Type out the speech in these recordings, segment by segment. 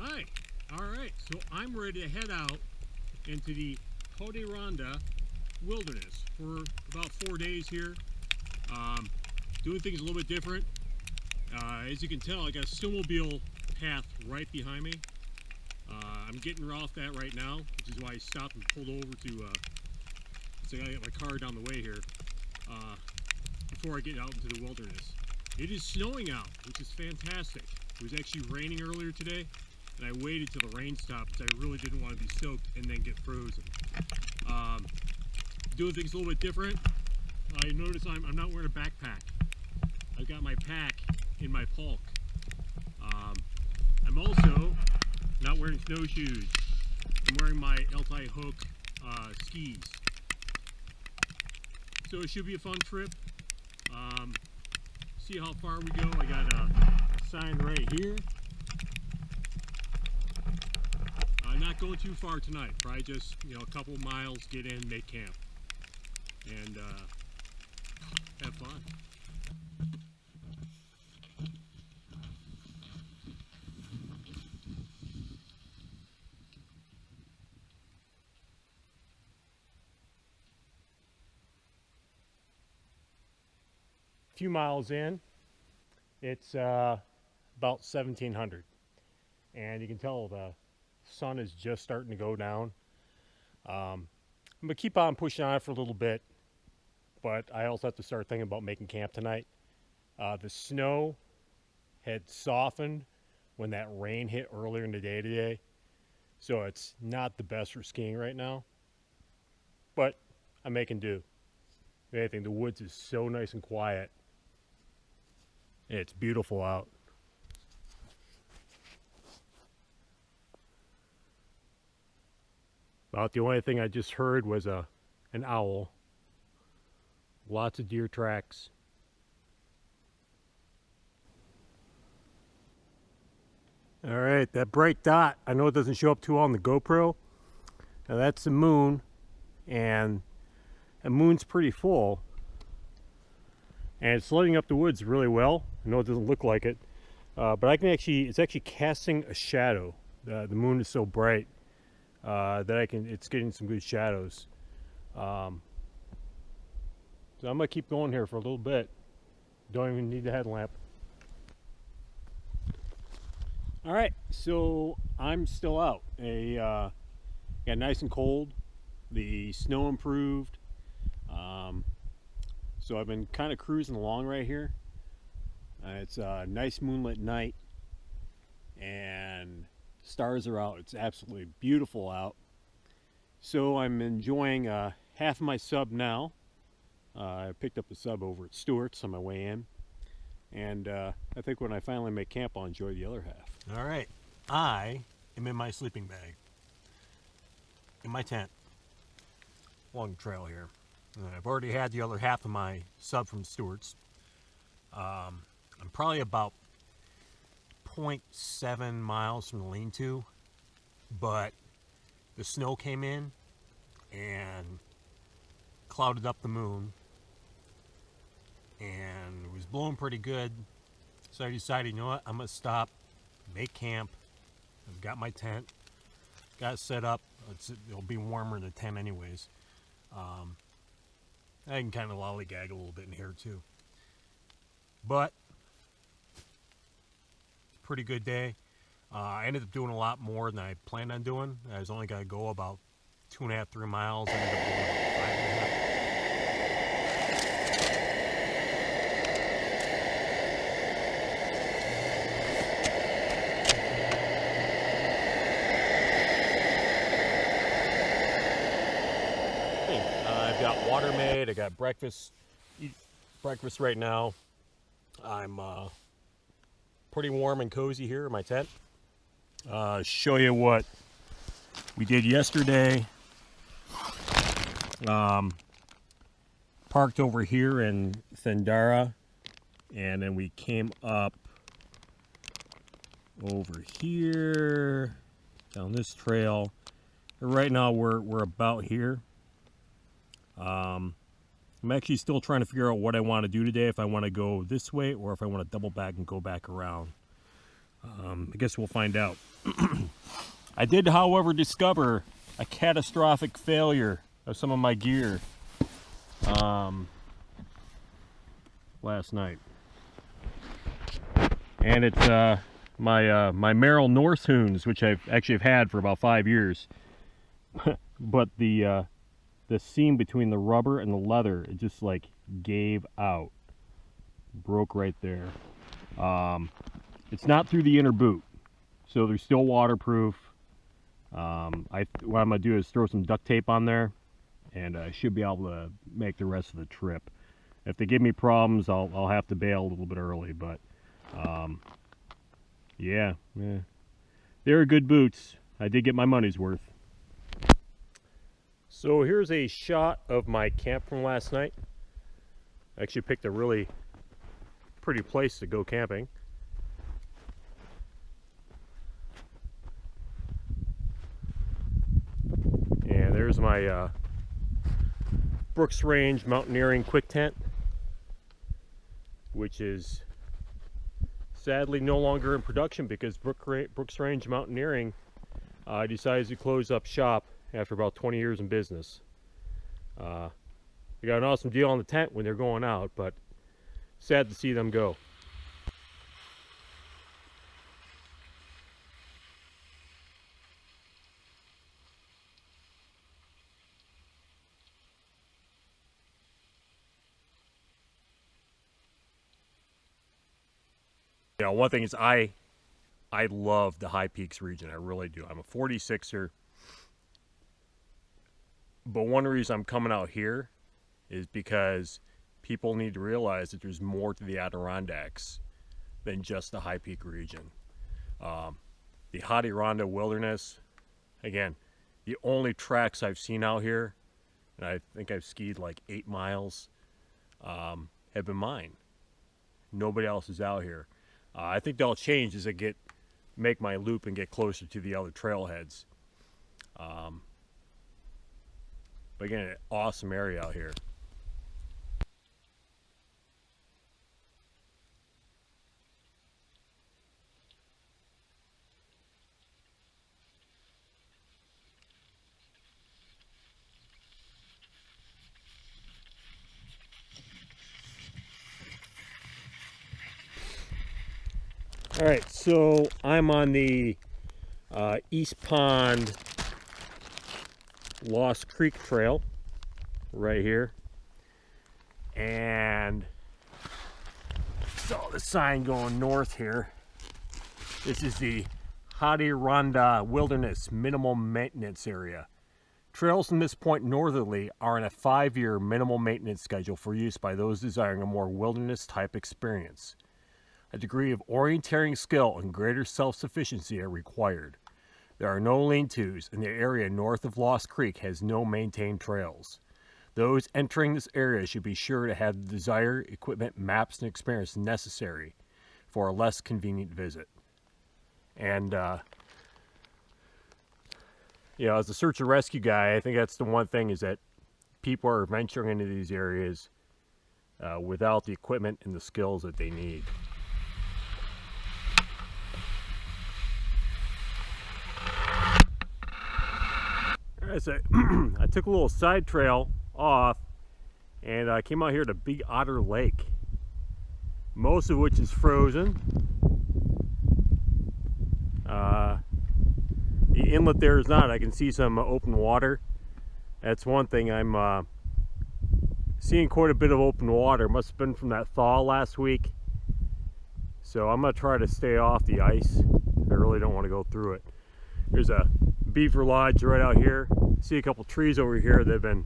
Hi. Alright, so I'm ready to head out into the Ha-De-Ron-Dah Wilderness for about 4 days here. Doing things a little bit different. As you can tell, I got a snowmobile path right behind me. I'm getting off that right now, which is why I stopped and pulled over to, so I gotta get my car down the way here before I get out into the wilderness. It is snowing out, which is fantastic. It was actually raining earlier today, and I waited till the rain stopped because I really didn't want to be soaked and then get frozen. Doing things a little bit different. You notice I'm not wearing a backpack. I've got my pack in my pulk. I'm also not wearing snowshoes. I'm wearing my Altai Hok skis. So it should be a fun trip. See how far we go. I got a sign right here. Not going too far tonight. Probably just a couple miles, get in, make camp, and have fun. A few miles in, it's about 1700, and you can tell the sun is just starting to go down. I'm gonna keep on pushing on it for a little bit, but I also have to start thinking about making camp tonight. The snow had softened when that rain hit earlier in the day today, so it's not the best for skiing right now, but I'm making do. If anything, the woods is so nice and quiet. It's beautiful out. About the only thing I just heard was an owl. Lots of deer tracks. All right, that bright dot, I know it doesn't show up too well on the GoPro. Now that's the moon, and the moon's pretty full. And it's lighting up the woods really well. I know it doesn't look like it, but it's actually casting a shadow. The moon is so bright that it's getting some good shadows. So I'm gonna keep going here for a little bit. Don't even need the headlamp. All right, so I'm still out. Got nice and cold. The snow improved. So I've been kind of cruising along right here. It's a nice moonlit night, and stars are out. It's absolutely beautiful out. So I'm enjoying half of my sub now. I picked up a sub over at Stewart's on my way in, and I think when I finally make camp, I'll enjoy the other half. All right, I am in my sleeping bag, in my tent, along the trail here. I've already had the other half of my sub from Stewart's. I'm probably about 0.7 miles from the lean-to, but the snow came in and clouded up the moon, and it was blowing pretty good. So I decided, you know what, I'm gonna stop, make camp. I've got my tent, got it set up. It'll be warmer in the tent anyways. I can kind of lollygag a little bit in here too, but it's a pretty good day. I ended up doing a lot more than I planned on doing. I was only going to go about 2.5, 3 miles. I ended up going about 5.5. I've got water made. I got breakfast. Eat breakfast right now. I'm pretty warm and cozy here in my tent. Show you what we did yesterday. Parked over here in Thandara, and then we came up over here down this trail. Right now we're about here. I'm actually still trying to figure out what I want to do today, if I want to go this way or if I want to double back and go back around. I guess we'll find out. I did, however, discover a catastrophic failure of some of my gear last night. And it's my Merrill Northhoons, which I've actually had for about 5 years. But the seam between the rubber and the leather, it just like gave out. Broke right there. It's not through the inner boot, so they're still waterproof. What I'm gonna do is throw some duct tape on there, and I should be able to make the rest of the trip. If they give me problems, I'll have to bail a little bit early, but yeah, they're good boots. I did get my money's worth. So here's a shot of my camp from last night. I actually picked a really pretty place to go camping. And there's my Brooks Range Mountaineering quick tent, which is sadly no longer in production because Brooks Range Mountaineering decides to close up shop after about 20 years in business. They got an awesome deal on the tent when they're going out, but sad to see them go. You know, one thing is I love the High Peaks region. I really do. I'm a 46er. But one reason I'm coming out here is because people need to realize that there's more to the Adirondacks than just the High Peak region. The Ha-De-Ron-Dah Wilderness, again, the only tracks I've seen out here, and I think I've skied like 8 miles, have been mine. Nobody else is out here. I think they'll change as I make my loop and get closer to the other trailheads. But again, an awesome area out here. All right, so I'm on the East Pond Lost Creek Trail right here, and saw the sign going north here. This is the Ha-De-Ron-Dah Wilderness Minimal Maintenance Area. Trails from this point northerly are on a 5-year minimal maintenance schedule for use by those desiring a more wilderness type experience. A degree of orienteering skill and greater self-sufficiency are required. There are no lean-tos, and the area north of Lost Creek has no maintained trails. Those entering this area should be sure to have the desired equipment, maps, and experience necessary for a less convenient visit. And, you know, as a search and rescue guy, I think that's the one thing is that people are venturing into these areas without the equipment and the skills that they need. I took a little side trail off and I came out here to Big Otter Lake, most of which is frozen. The inlet there is not. I can see some open water. That's one thing. I'm seeing quite a bit of open water. Must have been from that thaw last week. So I'm going to try to stay off the ice. I really don't want to go through it. There's a beaver lodge right out here. See a couple trees over here that have been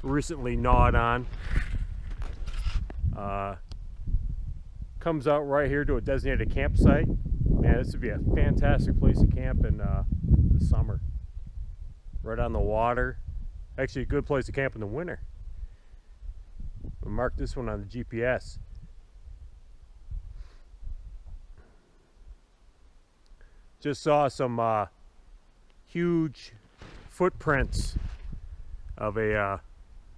recently gnawed on. Comes out right here to a designated campsite. Man, this would be a fantastic place to camp in the summer. Right on the water. Actually a good place to camp in the winter. I'll mark this one on the GPS. Just saw some huge footprints of a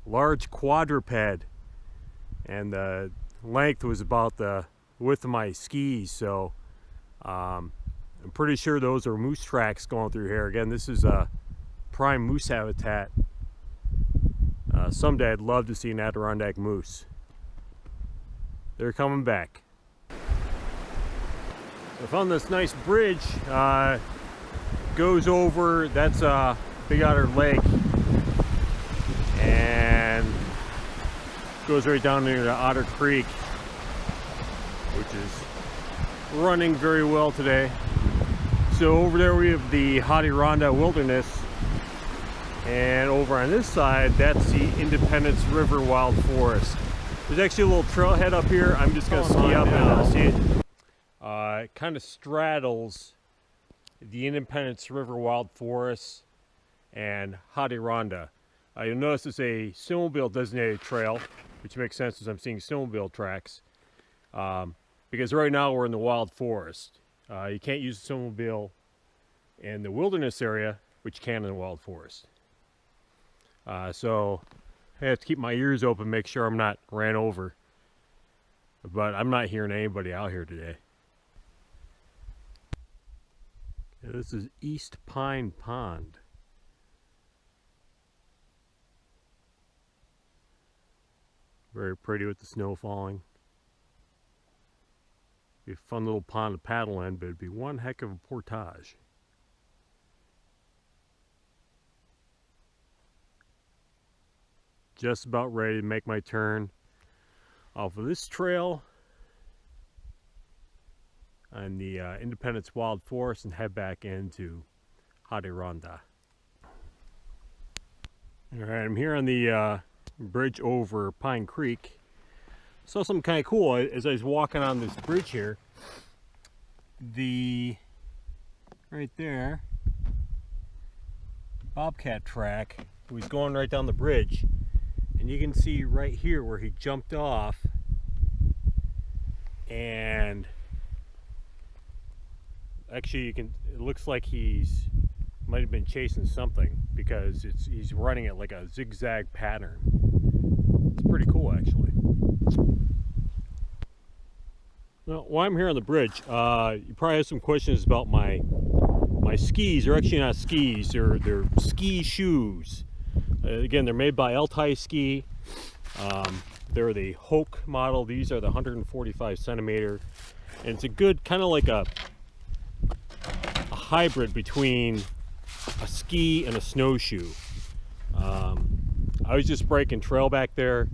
large quadruped, and the length was about the width of my skis, so I'm pretty sure those are moose tracks going through here. Again, this is a prime moose habitat. Someday I'd love to see an Adirondack moose. They're coming back. I found this nice bridge. Goes over, that's Big Otter Lake, and goes right down into Otter Creek, which is running very well today. So over there we have the Ha-De-Ron-Dah Wilderness, and over on this side, that's the Independence River Wild Forest. There's actually a little trailhead up here. I'm just going to ski up and see it. It kind of straddles the Independence River Wild Forest and Ha-De-Ron-Dah. You'll notice it's a snowmobile designated trail, which makes sense as I'm seeing snowmobile tracks. Because right now we're in the wild forest. You can't use a snowmobile in the wilderness area, which you can in the wild forest. So I have to keep my ears open, make sure I'm not ran over. But I'm not hearing anybody out here today. This is East Pine Pond. Very pretty with the snow falling. Be a fun little pond to paddle in, but it'd be one heck of a portage. Just about ready to make my turn off of this trail on the Independence Wild Forest and head back into Ha-De-Ron-Dah. Alright, I'm here on the bridge over Pine Creek. Saw something kind of cool as I was walking on this bridge here. Right there, bobcat track was going right down the bridge. And you can see right here where he jumped off, and actually it looks like might have been chasing something, because he's running it like a zigzag pattern. It's pretty cool actually. Well, while I'm here on the bridge, you probably have some questions about my skis. They're actually not skis, they're ski shoes. Again, they're made by Altai Ski. They're the Hok model. These are the 145 centimeter. And it's a good, kind of like a hybrid between a ski and a snowshoe. I was just breaking trail back there,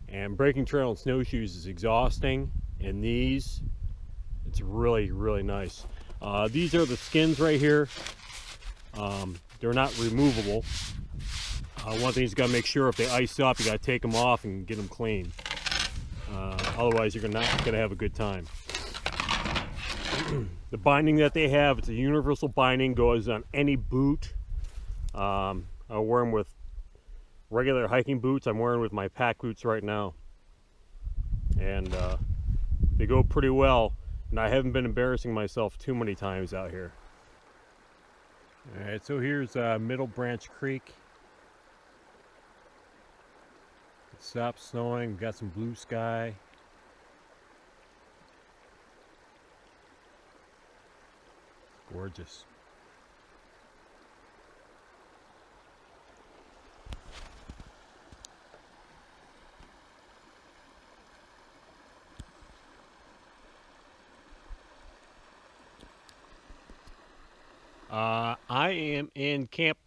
and breaking trail and snowshoes is exhausting. And these, it's really, really nice. These are the skins right here. They're not removable. One thing you got to make sure, if they ice up, you got to take them off and get them clean. Otherwise, you're not going to have a good time. The binding that they have, it's a universal binding, goes on any boot. I wear them with regular hiking boots. I'm wearing with my pack boots right now. And they go pretty well. And I haven't been embarrassing myself too many times out here. Alright, so here's Middle Branch Creek. It stopped snowing, we've got some blue sky. Gorgeous. I am in camp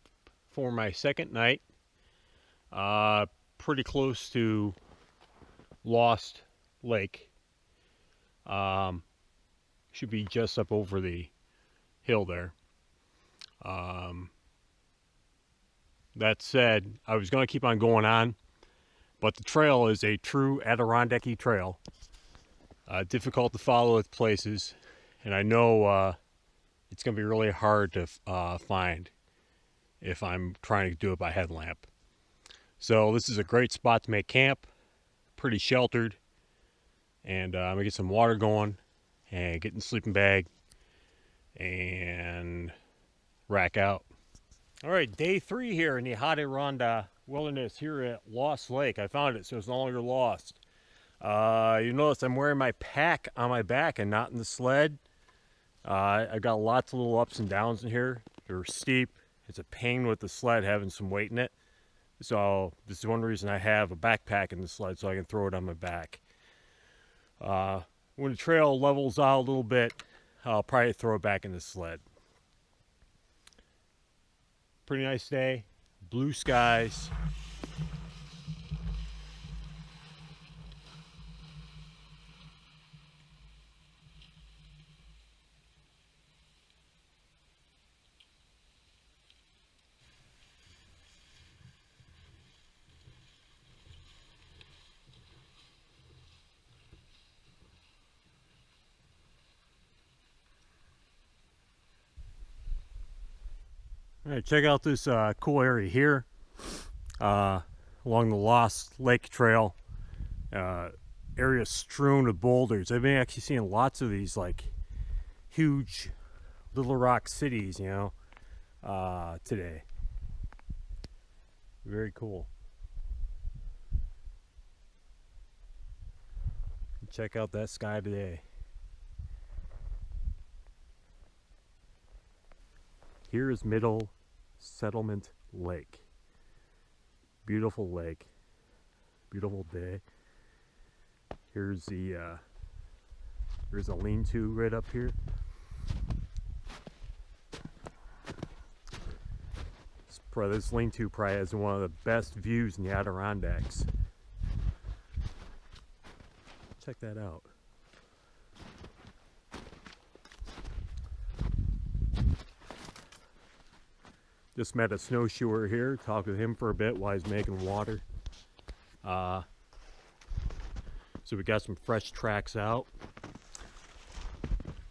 for my second night. Pretty close to Lost Lake. Should be just up over the hill there. That said, I was going to keep on going on, but the trail is a true Adirondack trail. Difficult to follow at places, and I know it's going to be really hard to find if I'm trying to do it by headlamp. So this is a great spot to make camp, pretty sheltered, and I'm gonna get some water going and get in the sleeping bag and rack out. All right, day 3 here in the Ha-De-Ron-Dah Wilderness here at Lost Lake. I found it, so it's no longer lost. You notice I'm wearing my pack on my back and not in the sled. I got lots of little ups and downs in here. They're steep. It's a pain with the sled having some weight in it. So this is one reason I have a backpack in the sled, so I can throw it on my back. When the trail levels out a little bit, I'll probably throw it back in the sled. Pretty nice day. Blue skies. All right, check out this cool area here along the Lost Lake Trail. Area strewn with boulders. I've been actually seeing lots of these like huge little rock cities, you know, today. Very cool. Check out that sky today. Here is Middle Settlement Lake. Beautiful lake. Beautiful day. Here's a lean-to right up here. This lean-to probably has one of the best views in the Adirondacks. Check that out. Just met a snowshoer here. Talked with him for a bit while he's making water. So we got some fresh tracks out.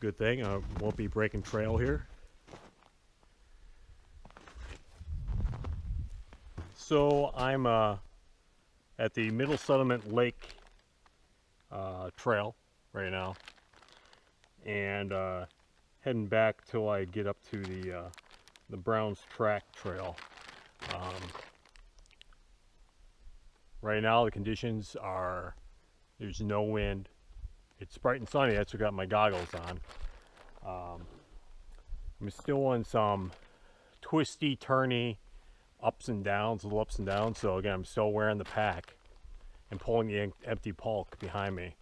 Good thing I won't be breaking trail here. So I'm at the Middle Settlement Lake trail right now, and heading back till I get up to the Browns Track Trail. Right now the conditions are, there's no wind. It's bright and sunny. That's why I got my goggles on. I'm still in some twisty, turny, ups and downs, little ups and downs. So again, I'm still wearing the pack and pulling the empty pulk behind me.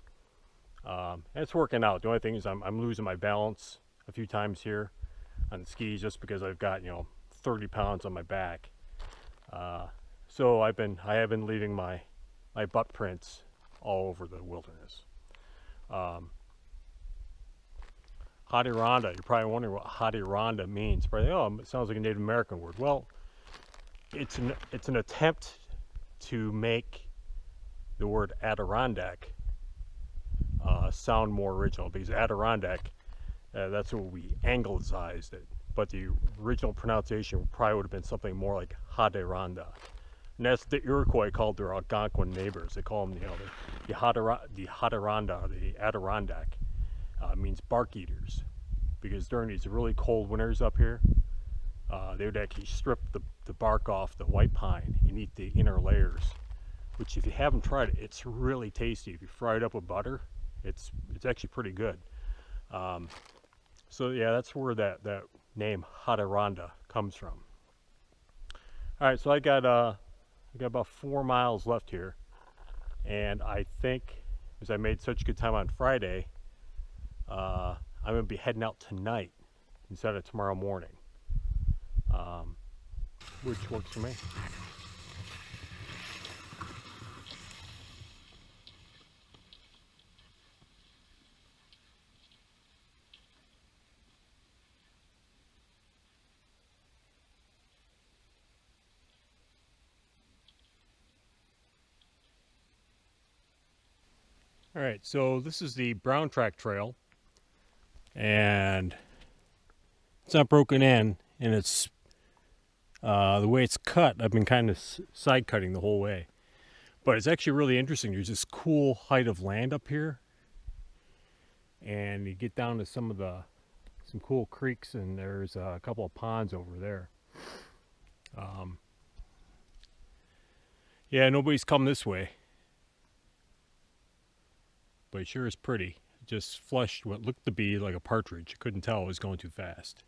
And it's working out. The only thing is I'm losing my balance a few times here on the skis just because I've got, you know, 30 pounds on my back. So I have been leaving my butt prints all over the wilderness. Ha-De-Ron-Dah, you're probably wondering what Ha-De-Ron-Dah means. Probably, oh, it sounds like a Native American word. Well, it's an attempt to make the word Adirondack sound more original, because Adirondack, that's what we anglicized it, but the original pronunciation probably would have been something more like Ha-De-Ron-Dah. And that's the Iroquois called their Algonquin neighbors. They call them, you know, the Ha-De-Ron-Dah, the Adirondack. Means bark eaters, because during these really cold winters up here, they would actually strip the bark off the white pine and eat the inner layers, which if you haven't tried it, it's really tasty. If you fry it up with butter, it's actually pretty good. So yeah, that's where that name Ha-De-Ron-Dah comes from. All right, so I got about 4 miles left here, and I think, because I made such a good time on Friday, I'm going to be heading out tonight instead of tomorrow morning, which works for me. All right, so this is the Brown Track Trail, and it's not broken in, and it's the way it's cut. I've been kind of side cutting the whole way, but it's actually really interesting. There's this cool height of land up here, and you get down to some cool creeks, and there's a couple of ponds over there. Yeah, nobody's come this way, but it sure is pretty. just flushed what looked to be like a partridge. I couldn't tell, it was going too fast.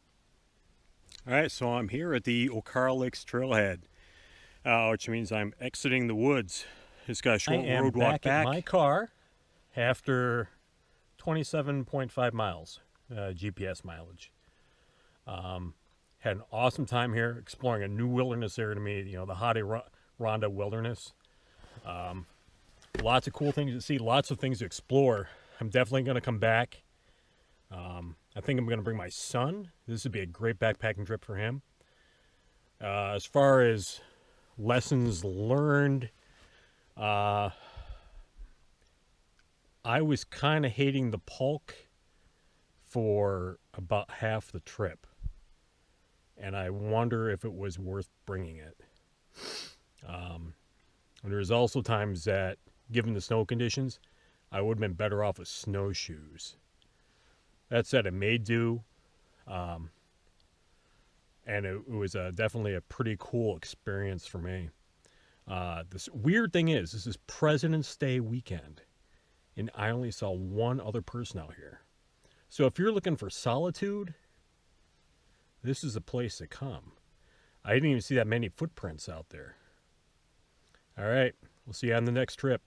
All right, so I'm here at the Okara Lakes trailhead, which means I'm exiting the woods. Just got a short road walk back. At my car after 27.5 miles GPS mileage. Had an awesome time here exploring a new wilderness area to me, you know, the Ha-De-Ron-Dah Wilderness. Lots of cool things to see, lots of things to explore. I'm definitely going to come back. I think I'm going to bring my son. This would be a great backpacking trip for him. As far as lessons learned, I was kind of hating the pulk for about half the trip. And I wonder if it was worth bringing it. And there's also times that, given the snow conditions, I would have been better off with snowshoes. That said, it may do. And it was definitely a pretty cool experience for me. This weird thing is, this is President's Day weekend, and I only saw one other person out here. So if you're looking for solitude, this is a place to come. I didn't even see that many footprints out there. All right, we'll see you on the next trip.